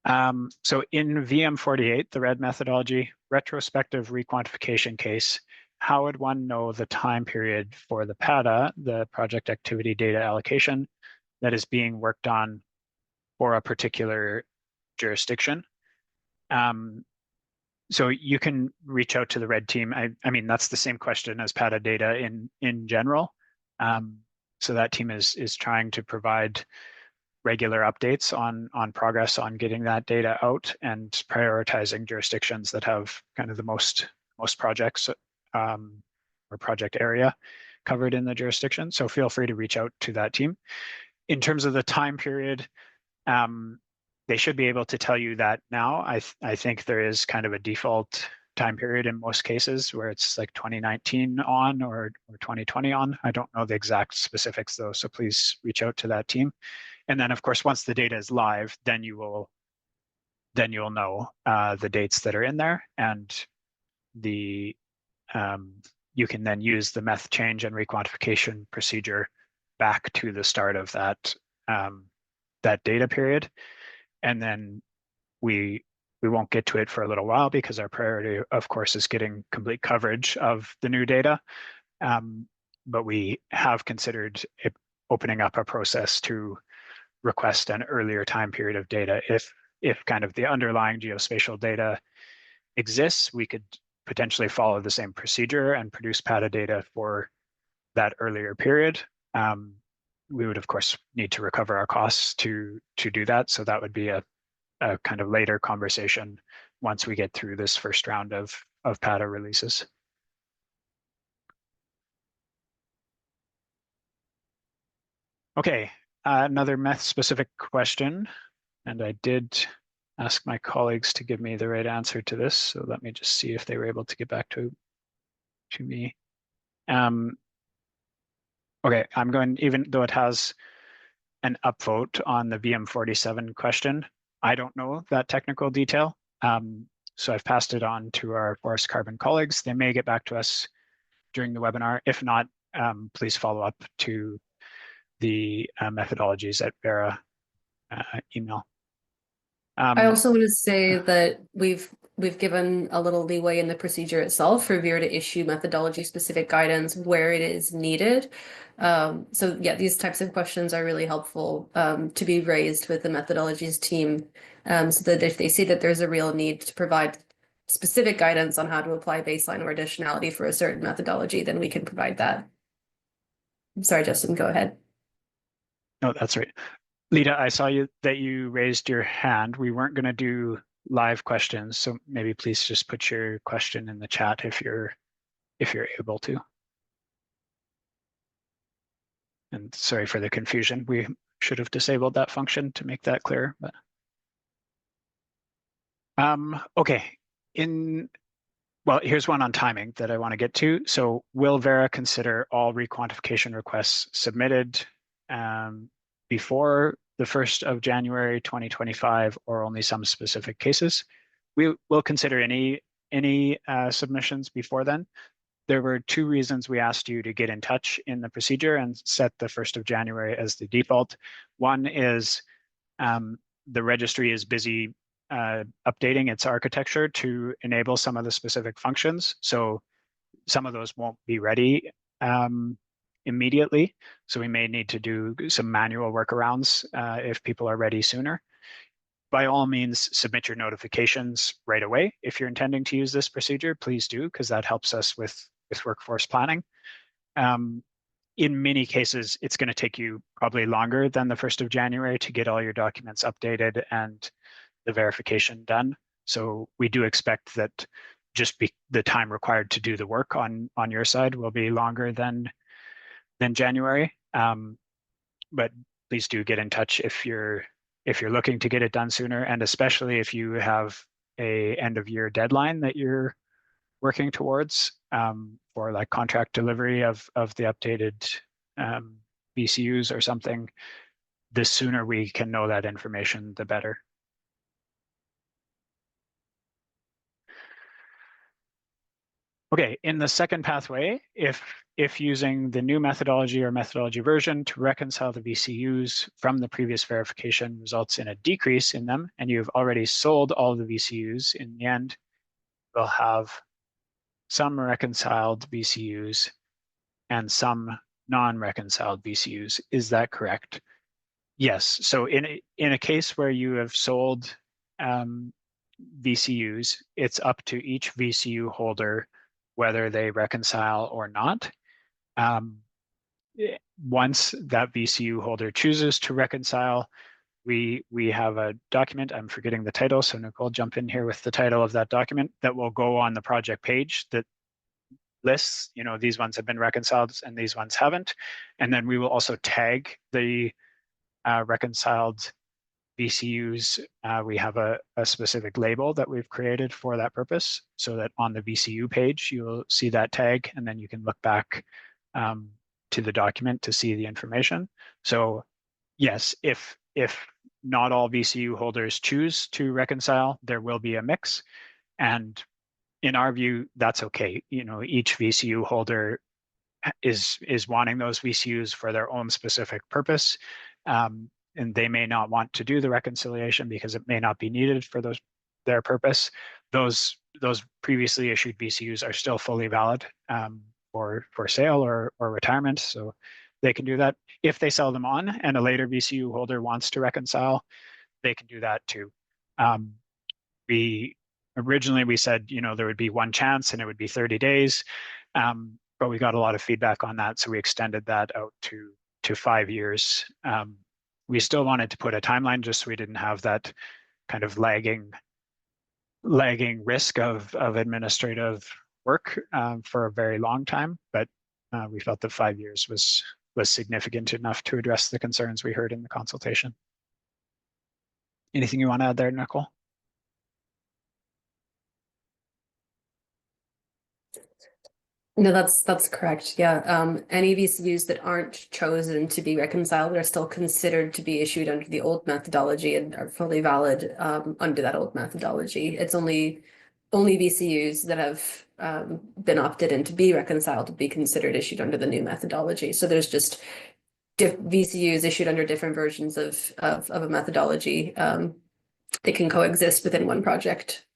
So in VM48, the red methodology, retrospective requantification case, how would one know the time period for the PADA, the project activity data allocation, that is being worked on for a particular jurisdiction? So you can reach out to the red team. I mean, that's the same question as PADA data in general. So that team is trying to provide regular updates on progress on getting that data out and prioritizing jurisdictions that have kind of the most projects or project area covered in the jurisdiction. So feel free to reach out to that team. In terms of the time period, they should be able to tell you that now. I think there is kind of a default time period in most cases where it's like 2019 on or 2020 on. I don't know the exact specifics though, so please reach out to that team. And then of course, once the data is live, then you'll know the dates that are in there, and you can then use the meth change and requantification procedure back to the start of that data period. And then we won't get to it for a little while because our priority, of course, is getting complete coverage of the new data. But we have considered opening up a process to request an earlier time period of data. If kind of the underlying geospatial data exists, we could potentially follow the same procedure and produce PATA data for that earlier period. We would, of course, need to recover our costs to do that. So that would be a kind of later conversation once we get through this first round of PATA releases. Okay, another meth-specific question, and I did ask my colleagues to give me the right answer to this. So let me just see if they were able to get back to me. Okay, I'm going, even though it has an upvote on the VM47 question, I don't know that technical detail. So I've passed it on to our forest carbon colleagues. They may get back to us during the webinar. If not, please follow up to the methodologies at Verra email. I also want to say that we've given a little leeway in the procedure itself for Verra to issue methodology specific guidance where it is needed. So yeah, these types of questions are really helpful to be raised with the methodologies team, so that if they see that there's a real need to provide specific guidance on how to apply baseline or additionality for a certain methodology, then we can provide that. I'm sorry, Justin, go ahead. No, that's right. Lita, I saw that you raised your hand. We weren't going to do live questions, so maybe please just put your question in the chat if you're able to. And sorry for the confusion. We should have disabled that function to make that clear. But okay, well, here's one on timing that I want to get to. So will Verra consider all requantification requests submitted before the 1st of January 2025, or only some specific cases? We will consider any submissions before then. There were 2 reasons we asked you to get in touch in the procedure and set the 1st of January as the default. One is the registry is busy updating its architecture to enable some of the specific functions. So some of those won't be ready immediately. So we may need to do some manual workarounds if people are ready sooner. By all means, submit your notifications right away. If you're intending to use this procedure, please do, because that helps us with workforce planning. In many cases, it's going to take you probably longer than the 1st of January to get all your documents updated and the verification done. So we do expect that just the time required to do the work on your side will be longer than January. But please do get in touch if you're looking to get it done sooner, and especially if you have a end of year deadline that you're working towards for like contract delivery of the updated VCUs or something. The sooner we can know that information, the better. Okay, in the second pathway, if using the new methodology or methodology version to reconcile the VCUs from the previous verification results in a decrease in them, and you've already sold all the VCUs, in the end, we'll have some reconciled VCUs and some non-reconciled VCUs. Is that correct? Yes. So in a case where you have sold VCUs, it's up to each VCU holder whether they reconcile or not. Once that VCU holder chooses to reconcile, we have a document, I'm forgetting the title, so Nicole, jump in here with the title of that document that will go on the project page that lists, these ones have been reconciled and these ones haven't. And then we will also tag the reconciled VCUs. We have a specific label that we've created for that purpose, so that on the VCU page, you'll see that tag, and then you can look back to the document to see the information. So yes, if not all VCU holders choose to reconcile, there will be a mix. And in our view, that's okay. You know, each VCU holder is wanting those VCUs for their own specific purpose. And they may not want to do the reconciliation because it may not be needed for their purpose. Those previously issued VCUs are still fully valid for sale or retirement. So they can do that. If they sell them on and a later VCU holder wants to reconcile, they can do that too. We originally said, you know, there would be one chance and it would be 30 days. But we got a lot of feedback on that, so we extended that out to 5 years. We still wanted to put a timeline just so we didn't have that kind of lagging risk of administrative work for a very long time. But we felt that 5 years was significant enough to address the concerns we heard in the consultation. Anything you want to add there, Nicole? No, that's correct. Yeah. Any VCUs that aren't chosen to be reconciled are still considered to be issued under the old methodology and are fully valid under that old methodology. It's only VCUs that have been opted in to be reconciled to be considered issued under the new methodology. So there's just VCUs issued under different versions of a methodology. They can coexist within one project.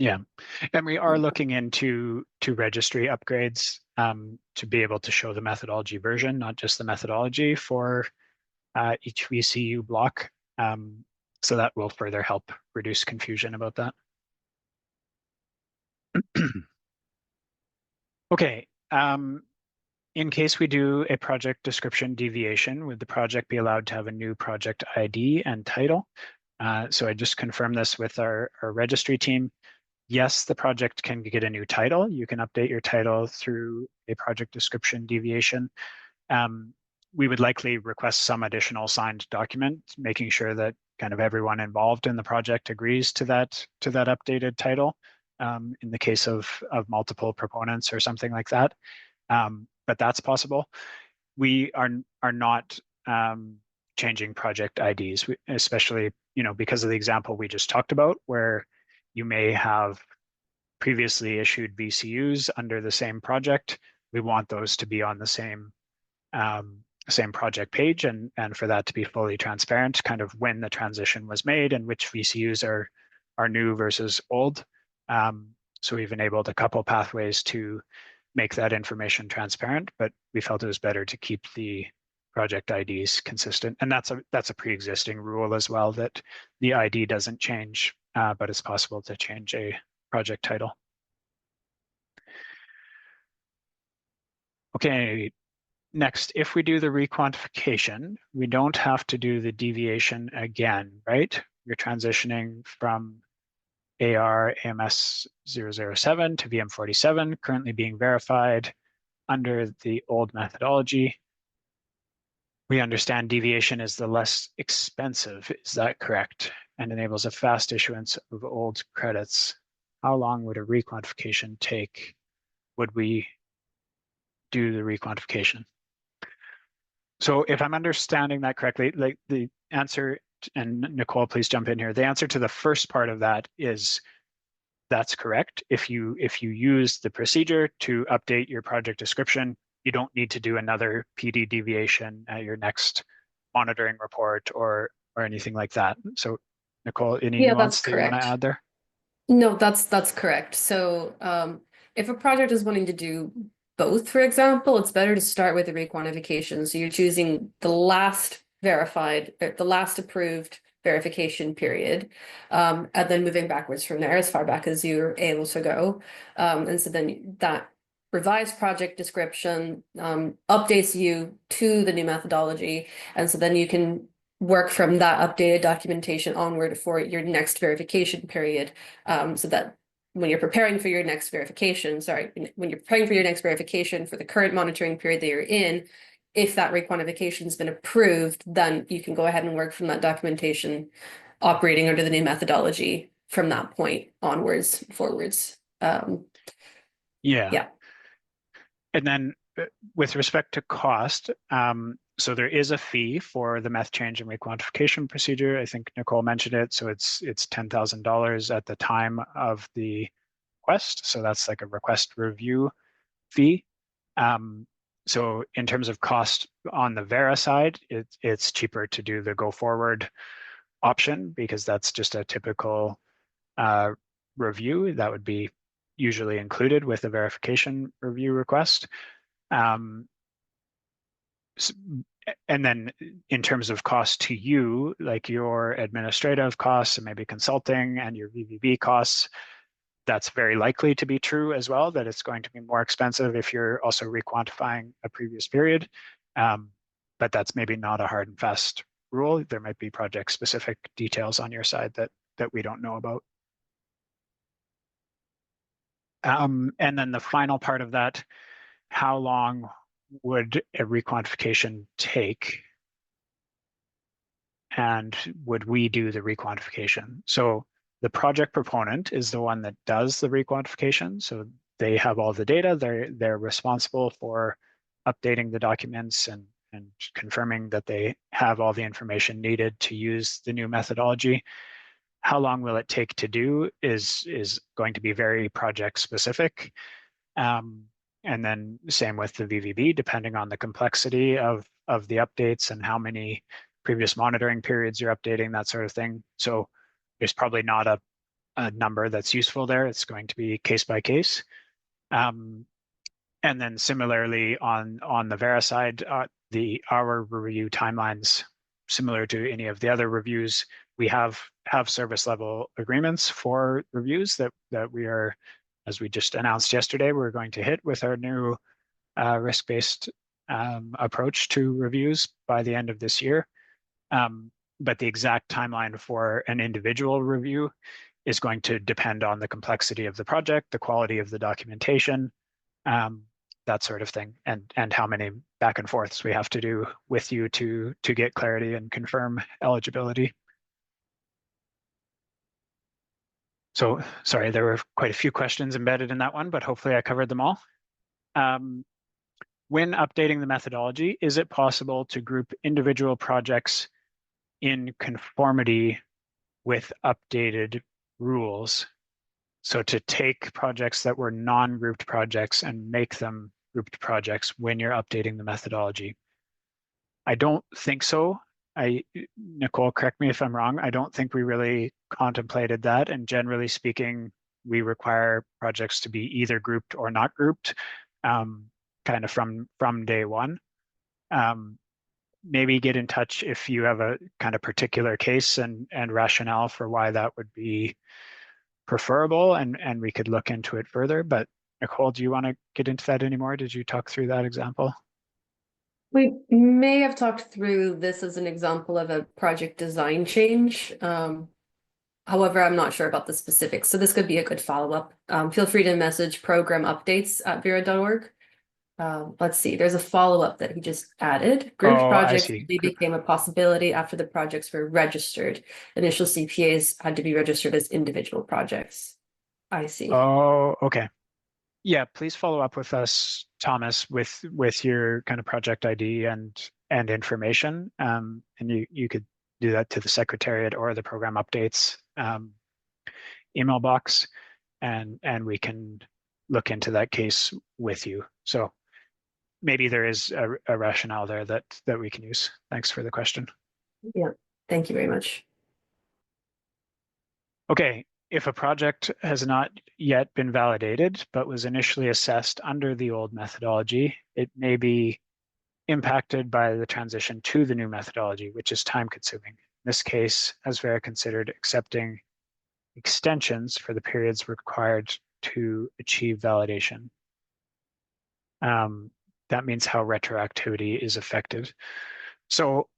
Yeah, and we are looking into registry upgrades to be able to show the methodology version, not just the methodology for each VCU block. So that will further help reduce confusion about that. Okay, in case we do a project description deviation, would the project be allowed to have a new project ID and title? So I just confirmed this with our registry team. Yes, the project can get a new title. You can update your title through a project description deviation. We would likely request some additional signed document, making sure that kind of everyone involved in the project agrees to that updated title. In the case of multiple proponents or something like that, but that's possible. We are not changing project IDs, especially because of the example we just talked about, where you may have previously issued VCUs under the same project. We want those to be on the same project page, and for that to be fully transparent, kind of when the transition was made and which VCUs are new versus old. So we've enabled a couple pathways to make that information transparent, but we felt it was better to keep the project IDs consistent. And that's a pre-existing rule as well, that the ID doesn't change, but it's possible to change a project title. Okay, next, if we do the requantification, we don't have to do the deviation again, right? You're transitioning from AR AMS 007 to VM47, currently being verified under the old methodology. We understand deviation is the less expensive, is that correct? And enables a fast issuance of old credits. How long would a requantification take? Would we do the requantification? So if I'm understanding that correctly, like the answer, and Nicole, please jump in here. The answer to the first part of that is that's correct. If you use the procedure to update your project description, you don't need to do another PD deviation at your next monitoring report or anything like that. So Nicole, any nuance that you want to add there? No, that's correct. So if a project is wanting to do both, for example, it's better to start with the requantification. So you're choosing the last verified, the last approved verification period, and then moving backwards from there as far back as you're able to go. And so then that revised project description updates you to the new methodology. And so then you can work from that updated documentation onward for your next verification period, so that when you're preparing for your next verification, when you're preparing for your next verification for the current monitoring period that you're in, if that requantification has been approved, then you can go ahead and work from that documentation operating under the new methodology from that point onwards, forwards. Yeah. And then with respect to cost, so there is a fee for the meth change and requantification procedure. I think Nicole mentioned it. So it's $10,000 at the time of the request. So that's like a request review fee. So in terms of cost on the Verra side, it's cheaper to do the go forward option because that's just a typical review that would be usually included with a verification review request. And then in terms of cost to you, like your administrative costs and maybe consulting and your VVB costs, that's very likely to be true as well, that it's going to be more expensive if you're also requantifying a previous period. But that's maybe not a hard and fast rule. There might be project specific details on your side that we don't know about. And then the final part of that, how long would a requantification take? And would we do the requantification? So the project proponent is the one that does the requantification. So they have all the data. They're responsible for updating the documents and confirming that they have all the information needed to use the new methodology. How long will it take to do is going to be very project specific. And then same with the VVB, depending on the complexity of the updates and how many previous monitoring periods you're updating, that sort of thing. So there's probably not a number that's useful there. It's going to be case by case. And then similarly on the Verra side, our review timelines, similar to any of the other reviews, we have service level agreements for reviews that we are, as we just announced yesterday, we're going to hit with our new risk-based approach to reviews by the end of this year. But the exact timeline for an individual review is going to depend on the complexity of the project, the quality of the documentation, that sort of thing, and how many back and forths we have to do with you to get clarity and confirm eligibility. So sorry, there were quite a few questions embedded in that one, but hopefully I covered them all. When updating the methodology, is it possible to group individual projects in conformity with updated rules? So to take projects that were non-grouped projects and make them grouped projects when you're updating the methodology. I don't think so. Nicole, correct me if I'm wrong. I don't think we really contemplated that. And generally speaking, we require projects to be either grouped or not grouped, kind of from day one. Maybe get in touch if you have a kind of particular case and rationale for why that would be preferable, and we could look into it further. But Nicole, do you want to get into that anymore? Did you talk through that example? We may have talked through this as an example of a project design change. However, I'm not sure about the specifics, so this could be a good follow-up. Feel free to message program updates at verra.org. Let's see, there's a follow-up that he just added. Grouped projects became a possibility after the projects were registered. Initial CPAs had to be registered as individual projects. I see. Oh, okay. Yeah, please follow up with us, Thomas, with your kind of project ID and information. And you could do that to the Secretariat or the program updates email box, and we can look into that case with you. So maybe there is a rationale there that we can use. Thanks for the question. Yeah, thank you very much. Okay, if a project has not yet been validated, but was initially assessed under the old methodology, it may be impacted by the transition to the new methodology, which is time consuming. In this case, has Verra considered accepting extensions for the periods required to achieve validation? That means how retroactivity is affected. So,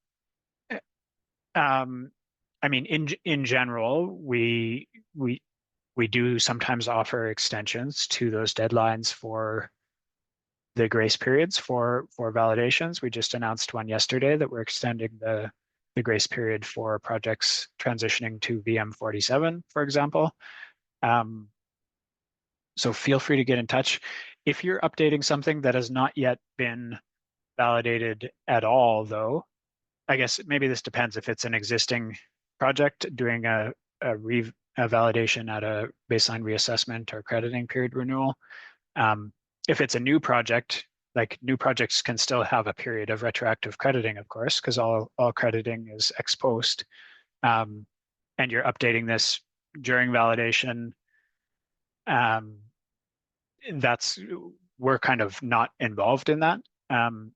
I mean, in general, we do sometimes offer extensions to those deadlines for the grace periods for validations. We just announced one yesterday that we're extending the grace period for projects transitioning to VM47, for example. So feel free to get in touch. If you're updating something that has not yet been validated at all, though, I guess maybe this depends. If it's an existing project doing a a validation at a baseline reassessment or crediting period renewal. If it's a new project, like new projects can still have a period of retroactive crediting, of course, because all crediting is ex post. And you're updating this during validation. We're kind of not involved in that.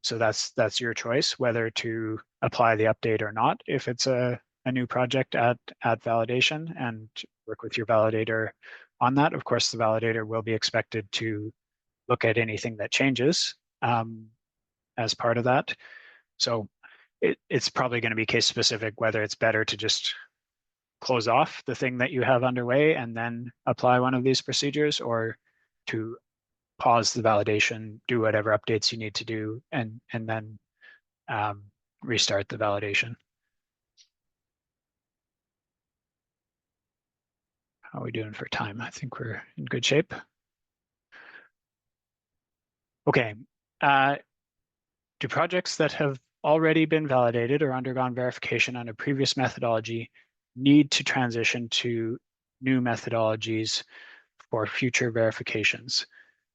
So that's your choice whether to apply the update or not if it's a new project at validation, and work with your validator on that. Of course, the validator will be expected to look at anything that changes as part of that. So it's probably going to be case specific whether it's better to just close off the thing that you have underway and then apply one of these procedures, or to pause the validation, do whatever updates you need to do, and then restart the validation. How are we doing for time? I think we're in good shape. Okay. Do projects that have already been validated or undergone verification on a previous methodology need to transition to new methodologies for future verifications?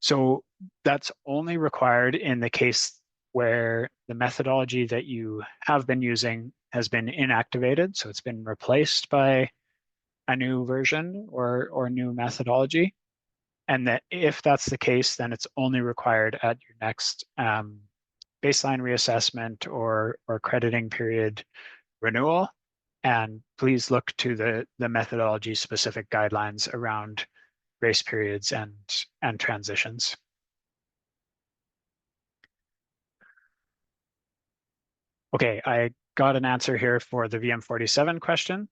So that's only required in the case where the methodology that you have been using has been inactivated, so it's been replaced by a new version or new methodology. And that if that's the case, then it's only required at your next baseline reassessment or crediting period renewal. And please look to the methodology specific guidelines around grace periods and transitions. Okay, I got an answer here for the VM47 question.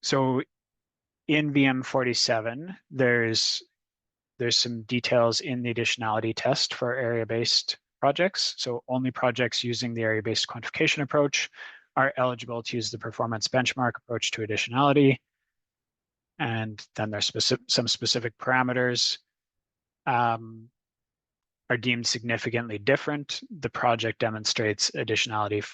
So in VM47, there's some details in the additionality test for area-based projects. So only projects using the area-based quantification approach are eligible to use the performance benchmark approach to additionality. And then there's some specific parameters are deemed significantly different. The project demonstrates additionality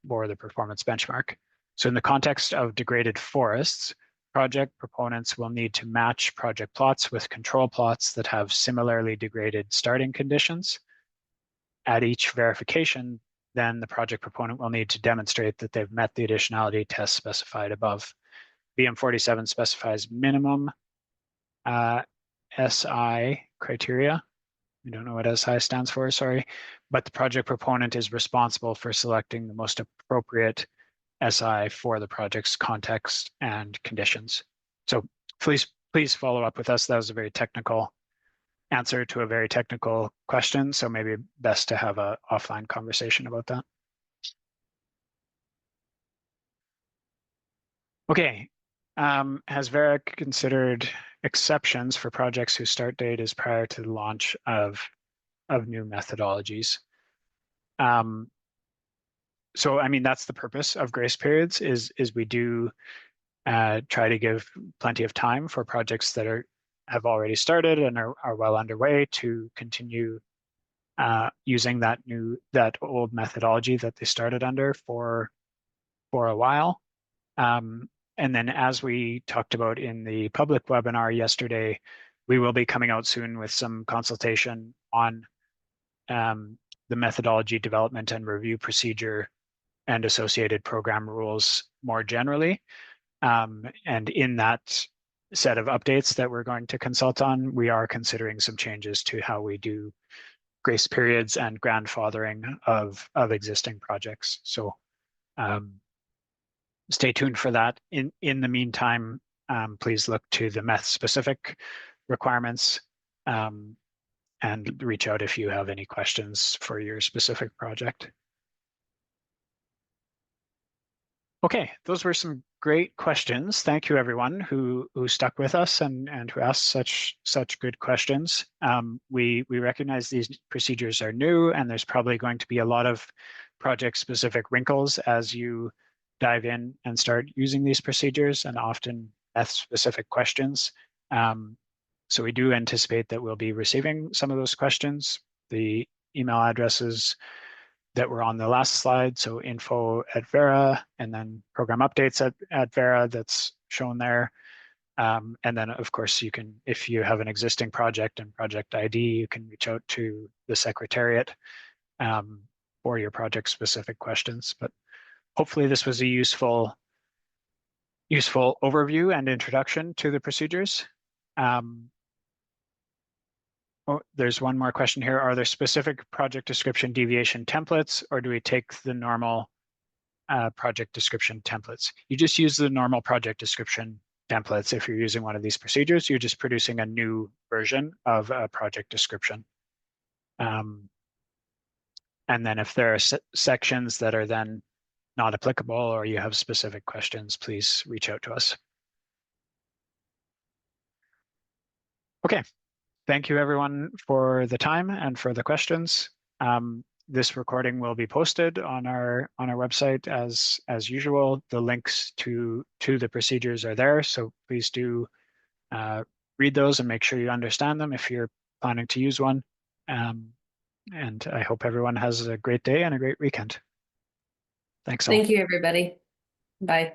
for the performance benchmark. So in the context of degraded forests, project proponents will need to match project plots with control plots that have similarly degraded starting conditions. At each verification, then the project proponent will need to demonstrate that they've met the additionality test specified above. VM47 specifies minimum SI criteria. We don't know what SI stands for, sorry, but the project proponent is responsible for selecting the most appropriate SI for the project's context and conditions. So please follow up with us. That was a very technical answer to a very technical question, so maybe best to have an offline conversation about that. Okay, has Verra considered exceptions for projects whose start date is prior to the launch of new methodologies? So, I mean, that's the purpose of grace periods is we do try to give plenty of time for projects that have already started and are well underway to continue using that old methodology that they started under for a while. And then, as we talked about in the public webinar yesterday, we will be coming out soon with some consultation on the methodology development and review procedure and associated program rules more generally. And in that set of updates that we're going to consult on, we are considering some changes to how we do grace periods and grandfathering of existing projects. So stay tuned for that. In the meantime, please look to the METH-specific requirements and reach out if you have any questions for your specific project. Okay, those were some great questions. Thank you, everyone who stuck with us and who asked such good questions. We recognize these procedures are new, and there's probably going to be a lot of project-specific wrinkles as you dive in and start using these procedures, and often METH-specific questions. So we do anticipate that we'll be receiving some of those questions. The email addresses that were on the last slide, so info@Verra, and then program updates at Verra, that's shown there. And then, of course, you can, if you have an existing project and project ID, you can reach out to the Secretariat for your project-specific questions. But hopefully this was a useful overview and introduction to the procedures. Oh, there's one more question here. Are there specific project description deviation templates, or do we take the normal project description templates? You just use the normal project description templates. If you're using one of these procedures, you're just producing a new version of a project description. And then if there are sections that are then not applicable or you have specific questions, please reach out to us. Okay, thank you everyone for the time and for the questions. This recording will be posted on our website as usual. The links to the procedures are there, so please do read those and make sure you understand them if you're planning to use one. And I hope everyone has a great day and a great weekend. Thanks all. Thank you, everybody. Bye.